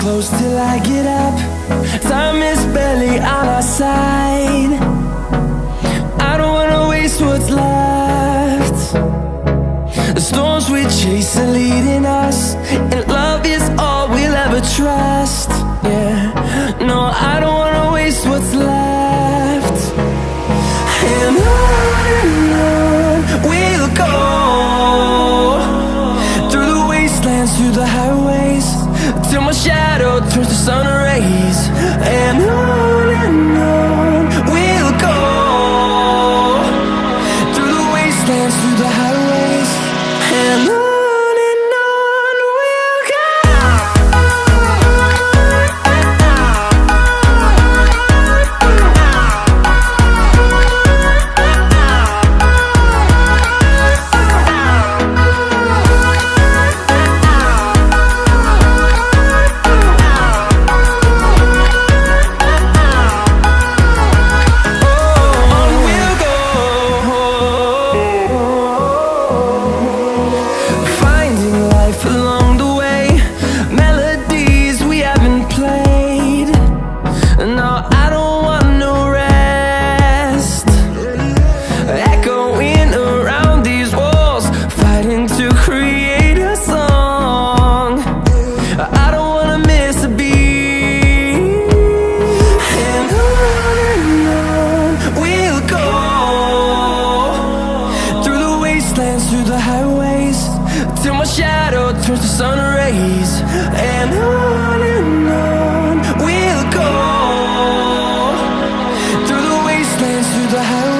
close till I get up. Time is barely on our side. I don't wanna waste what's left. The storms we chase are leading us, and love is all we'll ever trust. Yeah, no, I don't wanna waste what's left. And on we'll go, through the wastelands, through the highways, till my shadow turns to sun rays. And on we'll go, through the wastelands, through the highways, and on we'll go. Through the highways, till my shadow turns to sun rays. And on we'll go, through the wastelands, through the highways.